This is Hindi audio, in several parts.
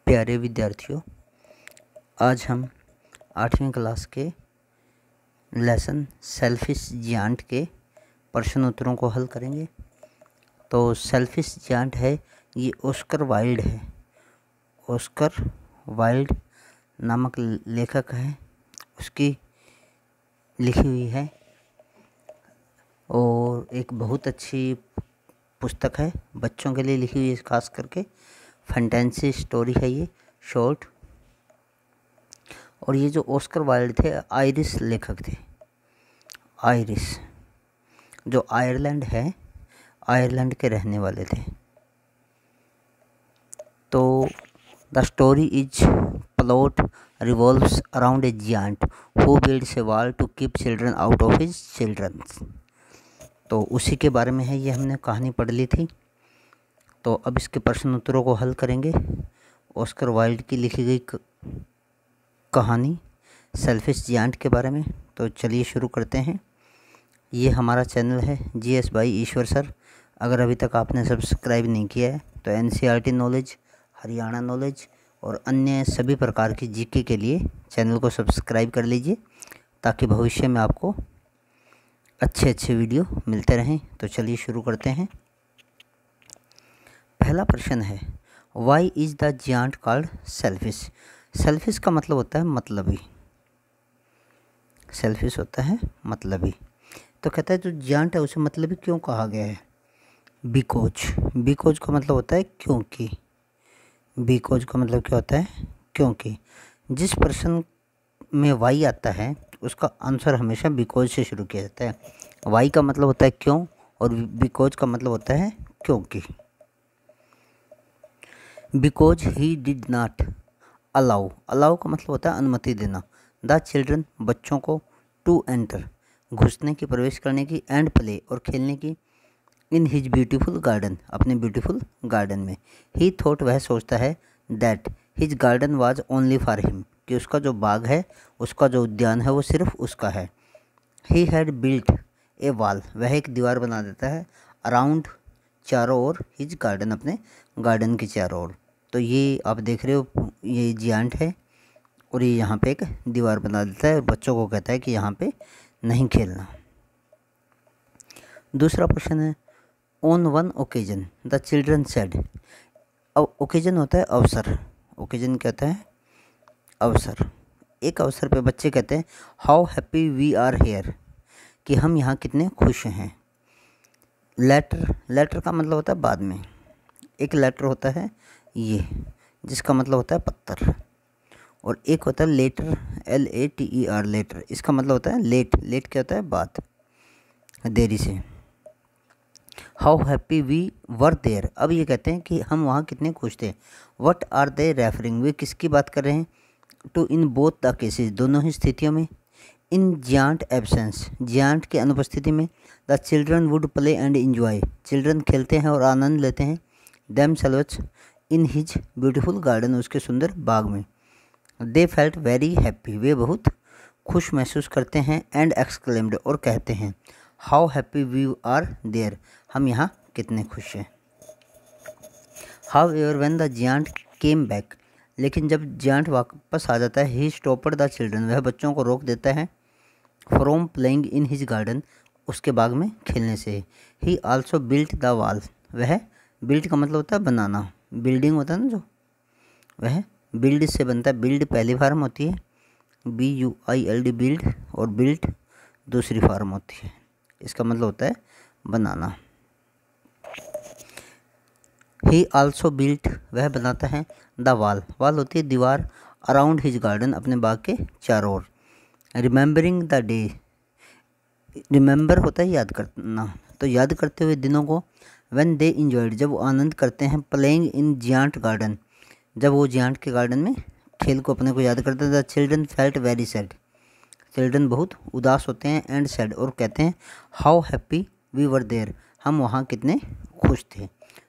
प्यारे विद्यार्थियों, आज हम 8वीं क्लास के लेसन सेल्फिश जियांट के प्रश्न उत्तरों को हल करेंगे। तो सेल्फिश जियांट है, ये ऑस्कर वाइल्ड है। ऑस्कर वाइल्ड नामक लेखक है, उसकी लिखी हुई है और एक बहुत अच्छी पुस्तक है, बच्चों के लिए लिखी हुई है। खास करके फैंटेसी स्टोरी है ये, शॉर्ट। और ये जो ऑस्कर वाइल्ड थे, आयरिश लेखक थे। आयरिश जो आयरलैंड है, आयरलैंड के रहने वाले थे। तो the story is plot revolves around a giant who builds a wall to keep children out of his children's. तो उसी के बारे में है, ये हमने कहानी पढ़ ली थी। तो अब इसके प्रश्न उत्तरों को हल करेंगे। ऑस्कर वाइल्ड की लिखी गई कहानी सेल्फिश जियांट के बारे में। तो चलिए शुरू करते हैं। ये हमारा चैनल है जीएस बाई ईश्वर सर। अगर अभी तक आपने सब्सक्राइब नहीं किया है तो एनसीईआरटी नॉलेज, हरियाणा नॉलेज और अन्य सभी प्रकार की जीके के लिए चैनल को सब्सक्राइब कर लीजिए, ताकि भविष्य में आपको अच्छे वीडियो मिलते रहें। तो चलिए शुरू करते हैं। पहला प्रश्न है, why is the giant called selfish. Selfish का मतलब होता है मतलबी। सेल्फिश होता है मतलबी। तो कहता है जो जियांट है उसे मतलबी क्यों कहा गया है? बिकॉज। बिकॉज का मतलब होता है क्योंकि। बिकॉज का मतलब क्या होता है? क्योंकि। जिस प्रश्न में वाई आता है उसका आंसर हमेशा बिकॉज से शुरू किया जाता है। वाई का मतलब होता है क्यों और बिकॉज का मतलब होता है क्योंकि। Because he did not allow. Allow का मतलब होता है अनुमति देना। द चिल्ड्रन बच्चों को, टू एंटर घुसने की, प्रवेश करने की, एंड प्ले और खेलने की, इन हिज ब्यूटीफुल गार्डन अपने ब्यूटीफुल गार्डन में। ही थॉट वह सोचता है, that his garden was only for him कि उसका जो बाग है, उसका जो उद्यान है वो सिर्फ उसका है। He had built A wall वह एक दीवार बना देता है, अराउंड चारों ओर, हिज गार्डन अपने गार्डन के चारों ओर। तो ये आप देख रहे हो, ये जियांट है और ये यहाँ पे एक दीवार बना देता है और बच्चों को कहता है कि यहाँ पे नहीं खेलना। दूसरा प्रश्न है, on one occasion the children said. अब ओकेजन होता है अवसर। ओकेजन कहता है अवसर। एक अवसर पे बच्चे कहते हैं, how happy we are here कि हम यहाँ कितने खुश हैं। लेटर। लेटर का मतलब होता है बाद में। एक लेटर होता है ये, जिसका मतलब होता है पत्थर, और एक होता है लेटर, LATER लेटर। इसका मतलब होता है लेट। लेट क्या होता है? बाद, देरी से। How happy we were there. अब ये कहते हैं कि हम वहाँ कितने खुश थे। व्हाट आर दे रेफरिंग, वे किसकी बात कर रहे हैं? To in both the cases, दोनों ही स्थितियों में। इन जियांट एब्सेंस, जियांट की अनुपस्थिति में, the children would play and enjoy, children खेलते हैं और आनंद लेते हैं। Them selves in his beautiful garden, उसके सुंदर बाग में। दे फेल्ट वेरी हैप्पी, वे बहुत खुश महसूस करते हैं। एंड एक्सक्लेम्ड, और कहते हैं, how happy we are there, हम यहाँ कितने खुश हैं। However when the giant came back, लेकिन जब जियांट वापस आ जाता है, ही स्टॉप्ड द चिल्ड्रन, वह बच्चों को रोक देता है, from playing in his garden, उसके बाग में खेलने से। ही आल्सो बिल्ट द वॉल, वह बिल्ट का मतलब होता है बनाना, बिल्डिंग होता है ना जो, वह बिल्ड से बनता है। बिल्ड पहली फॉर्म होती है, BUILD बिल्ड, और बिल्ट दूसरी फॉर्म होती है। इसका मतलब होता है बनाना। ही आल्सो बिल्ट, वह बनाता है, द वॉल, वॉल होती है दीवार, अराउंड हिज गार्डन, अपने बाग के चारों ओर। रिमेंबरिंग द डे, रिमेंबर होता है याद करना, तो याद करते हुए दिनों को। व्हेन दे इंजॉयड, जब वो आनंद करते हैं। प्लेइंग इन जियांट गार्डन, जब वो जियांट के गार्डन में खेल को अपने को याद करते हैं। The children felt very sad, children बहुत उदास होते हैं। एंड सैड, और कहते हैं, how happy we were there, हम वहाँ कितने खुश थे।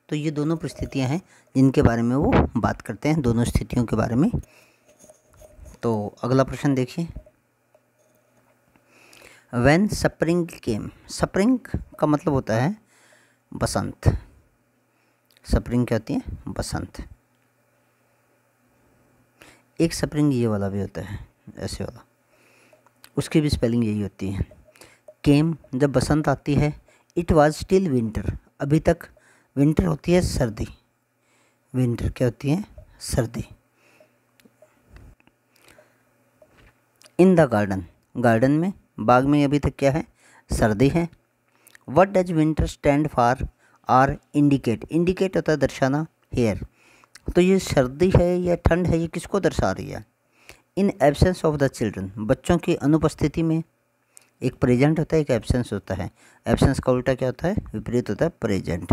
तो ये दोनों परिस्थितियाँ हैं जिनके बारे में वो बात करते हैं, दोनों स्थितियों के बारे में। तो अगला प्रश्न देखिए। व्हेन स्प्रिंग केम, स्प्रिंग का मतलब होता है बसंत। स्प्रिंग क्या होती है? बसंत। एक स्प्रिंग ये वाला भी होता है, ऐसे वाला, उसकी भी स्पेलिंग यही होती है। केम, जब बसंत आती है। इट वाज स्टिल विंटर, अभी तक विंटर होती है सर्दी। विंटर क्या होती है? सर्दी। इन द गार्डन, गार्डन में, बाग में अभी तक क्या है? सर्दी है। What does winter stand for or indicate, indicate होता है दर्शाना, हेयर। तो ये सर्दी है या ठंड है, ये किसको दर्शा रही है? In absence of the children, बच्चों की अनुपस्थिति में। एक प्रेजेंट होता है, एक एब्सेंस होता है। एब्सेंस का उल्टा क्या होता है? विपरीत होता है प्रेजेंट,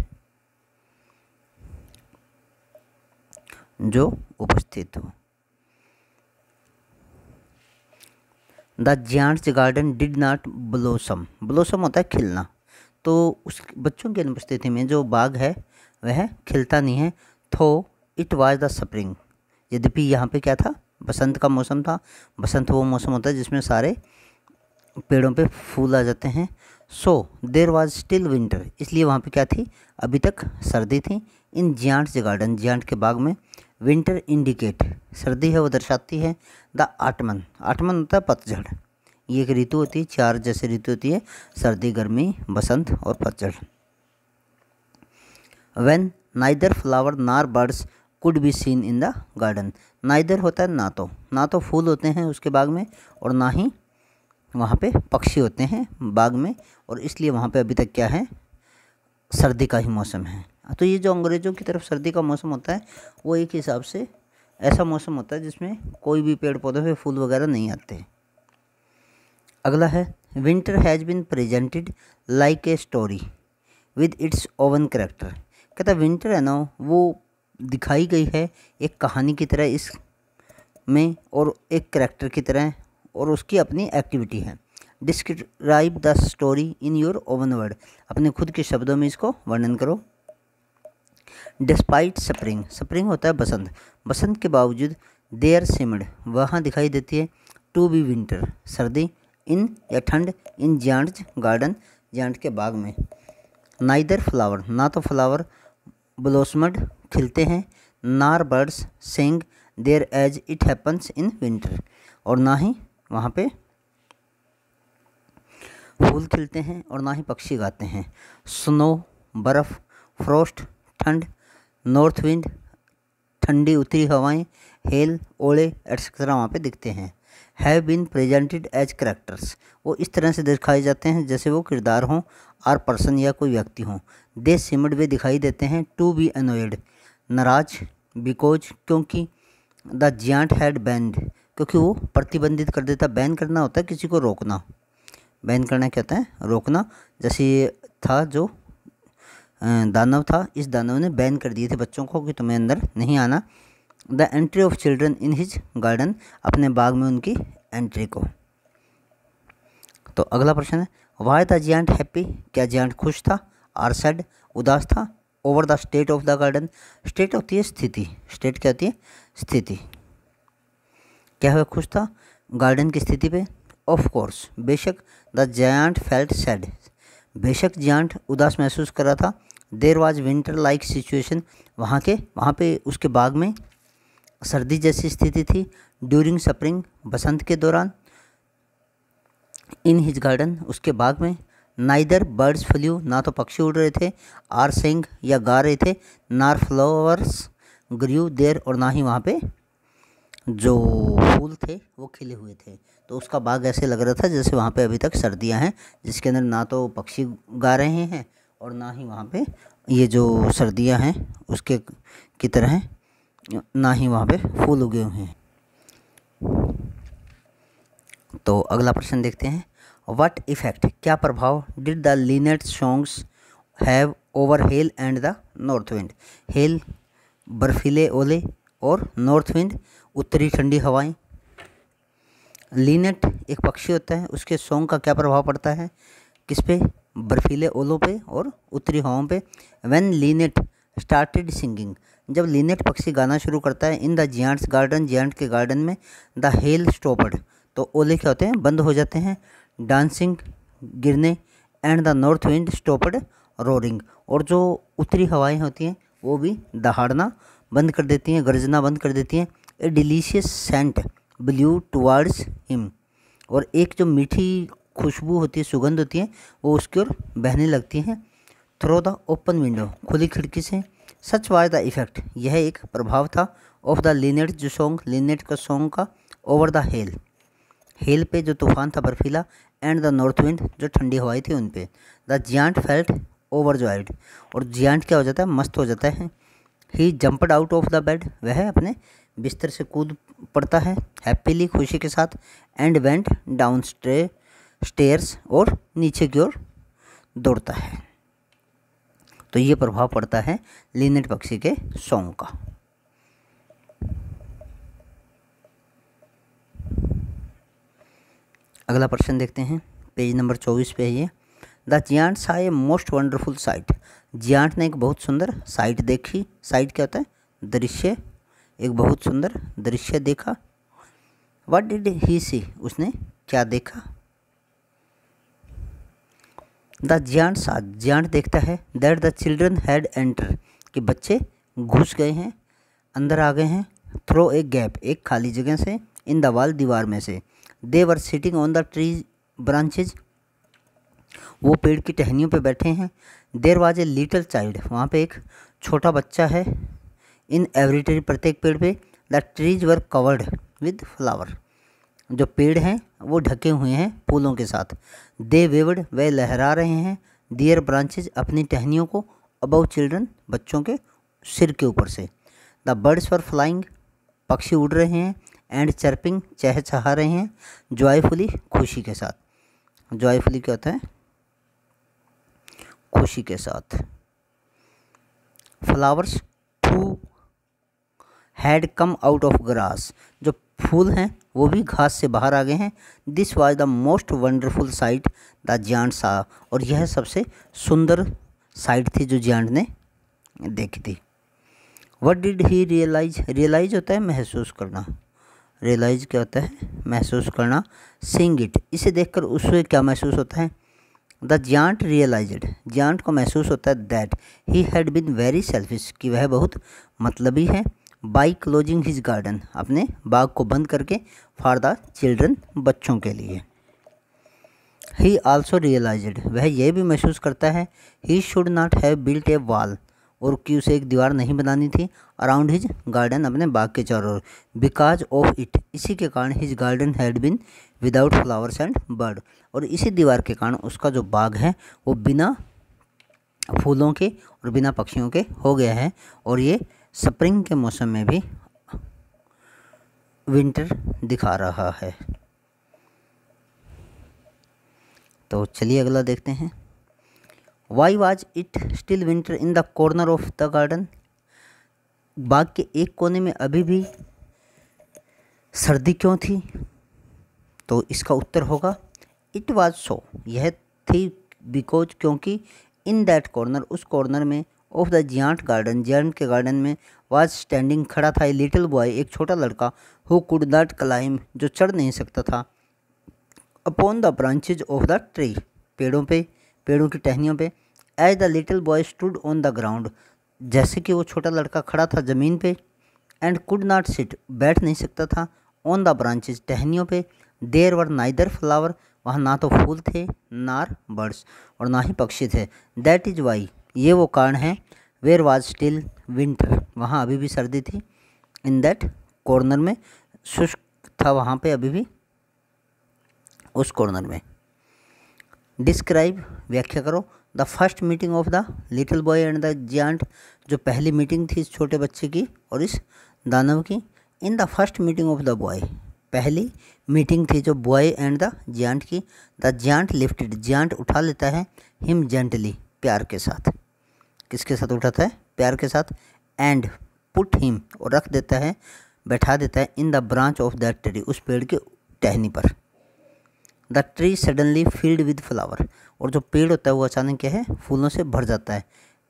जो उपस्थित हो। The giant's garden did not blossom, blossom होता है खिलना। तो उस बच्चों की अनुपस्थिति में जो बाग है वह खिलता नहीं है। थो इट वाज द स्प्रिंग, यद्यपि यहाँ पे क्या था? बसंत का मौसम था। बसंत वो मौसम होता है जिसमें सारे पेड़ों पे फूल आ जाते हैं। सो देर वाज स्टिल विंटर, इसलिए वहाँ पे क्या थी? अभी तक सर्दी थी। इन जियांट्स गार्डन, जियांट के बाग में। विंटर इंडिकेट, सर्दी है वो दर्शाती है। द आटमन, आटमन होता है पतझड़। ये एक ऋतु होती है, 4 जैसे ऋतु होती है, सर्दी, गर्मी, बसंत और पतझड़। व्हेन नाइदर फ्लावर नार birds could be seen in the garden, neither होता है ना तो फूल होते हैं उसके बाग में और ना ही वहाँ पे पक्षी होते हैं बाग में, और इसलिए वहाँ पे अभी तक क्या है? सर्दी का ही मौसम है। तो ये जो अंग्रेज़ों की तरफ सर्दी का मौसम होता है वो एक हिसाब से ऐसा मौसम होता है जिसमें कोई भी पेड़ पौधे पे फूल वगैरह नहीं आते। अगला है winter has been presented like a story with its oven character. कहता है विंटर है ना वो दिखाई गई है एक कहानी की तरह इस में और एक करेक्टर की तरह, और उसकी अपनी एक्टिविटी है। Describe the story in your oven word, अपने खुद के शब्दों में इसको वर्णन करो। डिस्पाइट स्प्रिंग, स्प्रिंग होता है बसंत, बसंत के बावजूद देयर सिमड, वहाँ दिखाई देती है टू बी विंटर, सर्दी। इन या ठंड, इन जियांट्स गार्डन, जियांट के बाग में। नाइदर फ्लावर, ना तो फ्लावर ब्लोसमड खिलते हैं, nor birds sing there as it happens in winter, और ना ही वहाँ पे फूल खिलते हैं और ना ही पक्षी गाते हैं। स्नो बर्फ़, फ्रोस्ट ठंड, नॉर्थ विंड ठंडी उत्तरी हवाएं, हेल ओले एट्सेट्रा वहाँ पे दिखते हैं। Have been presented as characters, वो इस तरह से दिखाए जाते हैं जैसे वो किरदार हों, आर पर्सन या कोई व्यक्ति हों। दे सिमड वे दिखाई देते हैं, टू बी अनोयड नाराज, बिकॉज क्योंकि, द जियांट हैड बैंड क्योंकि वो प्रतिबंधित कर देता। बैन करना होता है किसी को रोकना, बैन करना क्या होता है? रोकना। जैसे ये था जो दानव था, इस दानव ने बैन कर दिए थे बच्चों को कि तुम्हें अंदर नहीं आना। The entry of children in his garden, अपने बाग में उनकी एंट्री को। तो अगला प्रश्न है वाई द जियांट हैप्पी, क्या जियांट खुश था? आर सैड, उदास था। Over the state of the garden, state होती है स्थिति, स्टेट क्या होती है? स्थिति। क्या हुआ? खुश था गार्डन की स्थिति पे। ऑफ कोर्स, बेशक। द जायंट फेल्ट सैड, बेशक जियांट उदास महसूस कर रहा था। There was winter like situation, वहाँ पे उसके बाग में सर्दी जैसी स्थिति थी। ड्यूरिंग स्प्रिंग, बसंत के दौरान। इन हिज गार्डन, उसके बाग में। नाइदर बर्ड्स फ्लू, ना तो पक्षी उड़ रहे थे। आर सिंग, या गा रहे थे। नार फ्लावर्स ग्रू देर, और ना ही वहाँ पे जो फूल थे वो खिले हुए थे। तो उसका बाग ऐसे लग रहा था जैसे वहाँ पे अभी तक सर्दियाँ हैं, जिसके अंदर ना तो पक्षी गा रहे हैं और ना ही वहाँ पे ये जो सर्दियाँ हैं उसके की तरह हैं, ना ही वहाँ पे फूल उगे हुए हैं। तो अगला प्रश्न देखते हैं। व्हाट इफेक्ट, क्या प्रभाव did the linnet songs have over hail and the north wind, hail बर्फीले ओले और नॉर्थ विंड उत्तरी ठंडी हवाएं। लीनेट एक पक्षी होता है, उसके सॉन्ग का क्या प्रभाव पड़ता है? किस पे? बर्फीले ओलों पे और उत्तरी हवाओं पे। व्हेन लीनेट स्टार्टेड सिंगिंग, जब लीनेट पक्षी गाना शुरू करता है। In the giant's garden, giant के गार्डन में। द हेल स्टॉप्ड, तो ओले क्या होते हैं? बंद हो जाते हैं। डांसिंग गिरने, and the north wind stopped roaring, और जो उत्तरी हवाएं होती हैं वो भी दहाड़ना बंद कर देती हैं, गर्जना बंद कर देती हैं। A delicious scent blew towards him, और एक जो मीठी खुशबू होती है, सुगंध होती है, वो उसकी ओर बहने लगती है। थ्रो द ओपन विंडो, खुली खिड़की से। सच वाज द इफेक्ट, यह एक प्रभाव था। ऑफ द लिनेट, जो सॉन्ग लिनेट का सॉन्ग का। ओवर द हेल, हेल पे जो तूफान था बर्फीला। एंड द नॉर्थ विंड, जो ठंडी हवाएं थी उन पे। द जियांट फेल्ट ओवरजॉयड, और जियांट क्या हो जाता है, मस्त हो जाता है। ही जंपड आउट ऑफ द बेड, वह अपने बिस्तर से कूद पड़ता है हैप्पीली, खुशी के साथ। एंड वेंट डाउन स्टेयर्स, और नीचे की ओर दौड़ता है। तो ये प्रभाव पड़ता है लिनेट पक्षी के सॉन्ग का। अगला प्रश्न देखते हैं, पेज नंबर 24 पे है ये। द जियांट सा a most wonderful site, giant ने एक बहुत सुंदर साइट देखी। साइट क्या होता है, दृश्य, एक बहुत सुंदर दृश्य देखा। व्हाट डिड ही सी, उसने क्या देखा। द जियांट सा, जियांट देखता है। That the children had enter, कि बच्चे घुस गए हैं, अंदर आ गए हैं। थ्रो ए गैप, एक खाली जगह से। इन द वॉल, दीवार में से। They were sitting on the tree branches, वो पेड़ की टहनियों पे बैठे हैं। There was a little child, वहाँ पे एक छोटा बच्चा है। इन एवरी ट्री, प्रत्येक पेड़ पे। The trees were covered with flower, जो पेड़ हैं वो ढके हुए हैं फूलों के साथ। दे वेवड, वे लहरा रहे हैं। दियर ब्रांचेज, अपनी टहनियों को। अबव चिल्ड्रन, बच्चों के सिर के ऊपर से। द बर्ड्स वर फ्लाइंग, पक्षी उड़ रहे हैं। एंड चर्पिंग, चहचहा रहे हैं। जॉयफुली, खुशी के साथ। जॉयफुली क्या होता है, खुशी के साथ। Flowers who had come out of grass, जो फूल हैं वो भी घास से बाहर आ गए हैं। This was the most wonderful site the giant सा, और यह सबसे सुंदर साइट थी जो जियांट ने देखी थी। What did he realise, realise होता है महसूस करना। रियलाइज क्या होता है, महसूस करना। सीइंग इट, इसे देखकर उसे क्या महसूस होता है। द जियांट रियलाइज्ड, जियांट को महसूस होता है। That he had been very selfish, कि वह बहुत मतलबी है। बाई क्लोजिंग हिज गार्डन, अपने बाग को बंद करके। फॉर द चिल्ड्रन, बच्चों के लिए। ही आल्सो रियलाइज्ड, वह यह भी महसूस करता है। He should not have built A wall, और कि उसे एक दीवार नहीं बनानी थी। अराउंड हिज गार्डन, अपने बाग के चारों ओर। बिकॉज ऑफ इट, इसी के कारण। His garden had been without flowers and bird, और इसी दीवार के कारण उसका जो बाग है वो बिना फूलों के और बिना पक्षियों के हो गया है। और ये स्प्रिंग के मौसम में भी विंटर दिखा रहा है। तो चलिए अगला देखते हैं। Why was it still winter in the corner of the garden, बाग के एक कोने में अभी भी सर्दी क्यों थी। तो इसका उत्तर होगा इट वाज सो, यह थी बिकॉज, क्योंकि। इन दैट कॉर्नर, उस कॉर्नर में। Of the giant garden, giant के गार्डन में। वाज स्टैंडिंग, खड़ा था। ए लिटिल बॉय, एक छोटा लड़का। हु कुड नॉट क्लाइम, जो चढ़ नहीं सकता था। Upon the branches of the tree, पेड़ों पे, पेड़ों की टहनियों पे। As the little boy stood on the ground, जैसे कि वो छोटा लड़का खड़ा था ज़मीन पे। एंड कुड नॉट सिट, बैठ नहीं सकता था। ऑन द ब्रांचेज, टहनियों पे। देयर वर नाइदर फ्लावर, वहाँ ना तो फूल थे नार बर्ड्स, और ना ही पक्षी थे। दैट इज़ वाई, ये वो कारण है। वेयर वाज स्टिल विंटर, वहाँ अभी भी सर्दी थी। इन दैट कॉर्नर में, शुष्क था वहाँ पे अभी भी उस कॉर्नर में। डिस्क्राइब, व्याख्या करो। The first meeting of the little boy and the giant, जो पहली मीटिंग थी इस छोटे बच्चे की और इस दानव की। In the first meeting of the boy, पहली मीटिंग थी जो बॉय एंड द जियांट की। द जियांट लिफ्टेड, जियांट उठा लेता है। हिम जेंटली, प्यार के साथ। किसके साथ उठाता है, प्यार के साथ। एंड पुट हिम, और रख देता है, बैठा देता है। In the branch of that tree, उस पेड़ के टहनी पर। The tree suddenly field with flower, और जो पेड़ होता है वो अचानक क्या है, फूलों से भर जाता है।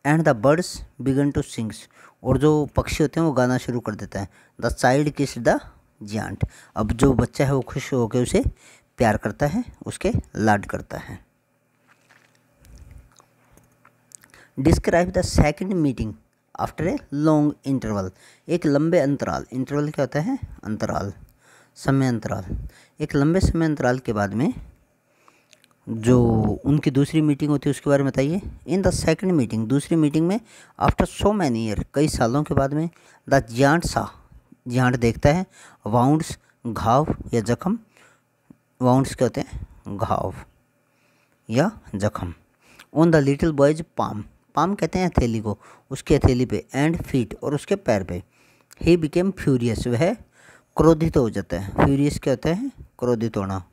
And the birds began to sings, और जो पक्षी होते हैं वो गाना शुरू कर देता है। The child kissed the giant, अब जो बच्चा है वो खुश होकर उसे प्यार करता है, उसके लाड करता है। Describe the second meeting after a long interval, एक लंबे अंतराल। इंटरवल क्या होता है? अंतराल, समय अंतराल। एक लंबे समय अंतराल के बाद में जो उनकी दूसरी मीटिंग होती है उसके बारे में बताइए। इन द सेकंड मीटिंग, दूसरी मीटिंग में, आफ्टर सो मैनी ईयर, कई सालों के बाद में, द जियांट सा, जियांट देखता है, वाउंड्स, घाव या जख्म। वाउंड्स क्या होते हैं? घाव या जख्म। On the little boys palm, palm कहते हैं हथेली को, उसकी हथेली पे, एंड फीट, और उसके पैर पे। ही बिकेम फ्यूरियस, वह क्रोधित हो जाता है। फ्यूरियस क्या होता है? क्रोधित होना,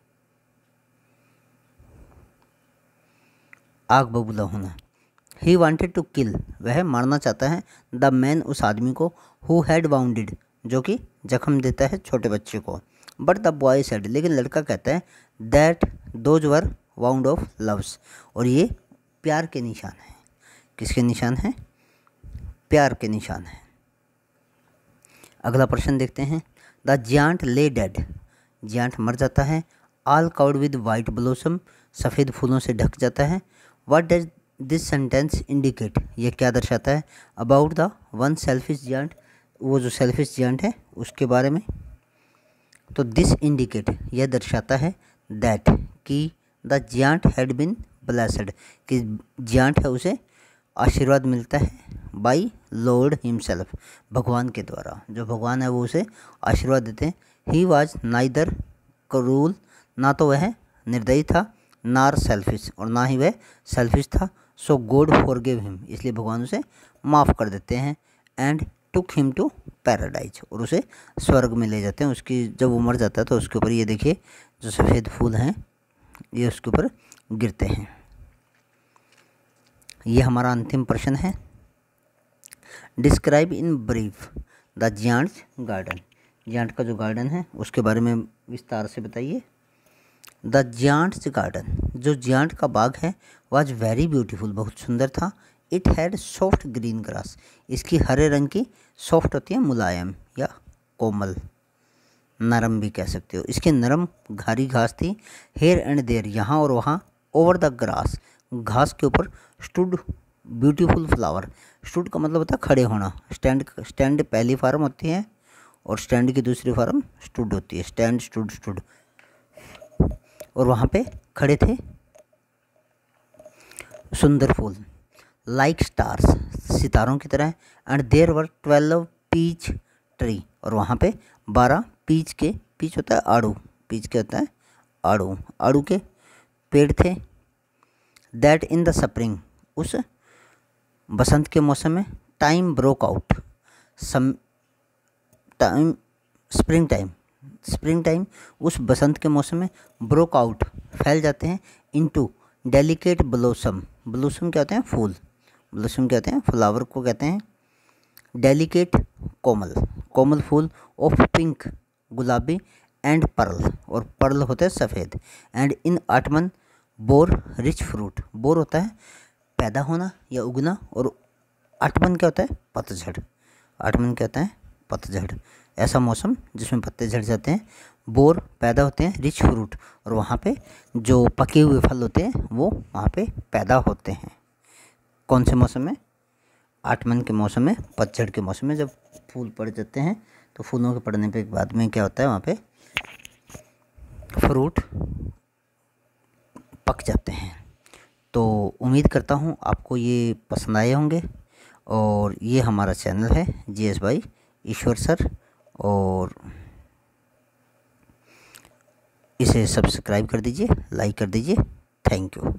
आग बबूला होना। ही वांटेड टू किल, वह मारना चाहता है, द मैन, उस आदमी को, हु हैड वाउंडेड, जो कि जख्म देता है छोटे बच्चे को। बट द बॉय सेड, लेकिन लड़का कहता है, that those were wound of loves, और ये प्यार के निशान हैं। किसके निशान हैं? प्यार के निशान हैं। अगला प्रश्न देखते हैं। द जियांट ले डेड, जियांट मर जाता है। All covered with white blossom, सफ़ेद फूलों से ढक जाता है। What does this sentence indicate, यह क्या दर्शाता है? About the one selfish giant, वो जो सेल्फिश जियांट है उसके बारे में। तो दिस इंडिकेट, यह दर्शाता है, दैट, कि the giant had been blessed, कि जियांट है उसे आशीर्वाद मिलता है, बाई लॉर्ड हिमसेल्फ, भगवान के द्वारा, जो भगवान है वो उसे आशीर्वाद देते हैं। ही वॉज नाइदर क्रूल, ना तो वह निर्दयी था, नार सेल्फिश, और ना ही वह सेल्फिश था। सो गॉड फॉरगिव हिम, इसलिए भगवान उसे माफ़ कर देते हैं। And took him to paradise, और उसे स्वर्ग में ले जाते हैं। उसकी जब वो मर जाता है तो उसके ऊपर ये देखिए जो सफ़ेद फूल हैं ये उसके ऊपर गिरते हैं। ये हमारा अंतिम प्रश्न है। Describe in brief the giant's garden, giant का जो गार्डन है उसके बारे में विस्तार से बताइए। द जियांट्स गार्डन, जो जियांट का बाग है, वाज वेरी ब्यूटीफुल, बहुत सुंदर था। It had soft green grass, इसकी हरे रंग की, सॉफ्ट होती है मुलायम या कोमल, नरम भी कह सकते हो। इसके नरम घारी घास थी। हेयर एंड देयर, यहाँ और वहाँ। ओवर द ग्रास, घास के ऊपर। स्टूड ब्यूटीफुल फ्लावर, स्टूड का मतलब होता है खड़े होना। स्टैंड, स्टैंड पहली फॉर्म होती है और स्टैंड की दूसरी फॉर्म स्टूड होती है। Stand, stood, stood. और वहाँ पे खड़े थे सुंदर फूल, लाइक स्टार्स, सितारों की तरह। And there were 12 peach tree, और वहाँ पे 12 पीच के, पीच होता है आड़ू, पीच क्या होता है? आड़ू, आड़ू के पेड़ थे। दैट इन द स्प्रिंग, उस बसंत के मौसम में। Time broke out, time spring time, spring time, उस बसंत के मौसम में। ब्रोक आउट, फैल जाते हैं। इनटू डेलिकेट ब्लोसम, ब्लोसम क्या होते हैं? फूल। ब्लोसम क्या होते हैं? फ्लावर को कहते हैं। डेलिकेट, कोमल, कोमल फूल। ऑफ पिंक, गुलाबी। एंड पर्ल, और पर्ल होता है सफ़ेद। And in autumn bore rich fruit, bore होता है पैदा होना या उगना, और ऑटमन क्या होता है? पतझड़। ऑटमन क्या होता है? पतझड़, ऐसा मौसम जिसमें पत्ते झड़ जाते हैं। बोर पैदा होते हैं, रिच फ्रूट, और वहाँ पे जो पके हुए फल होते हैं वो वहाँ पे पैदा होते हैं। कौन से मौसम में? ऑटमन के मौसम में, पतझड़ के मौसम में। जब फूल पड़ जाते हैं तो फूलों के पड़ने पे बाद में क्या होता है? वहाँ पे फ्रूट पक जाते हैं। तो उम्मीद करता हूँ आपको ये पसंद आए होंगे। और ये हमारा चैनल है GS बाई ईश्वर सर, और इसे सब्सक्राइब कर दीजिए, लाइक कर दीजिए। Thank you.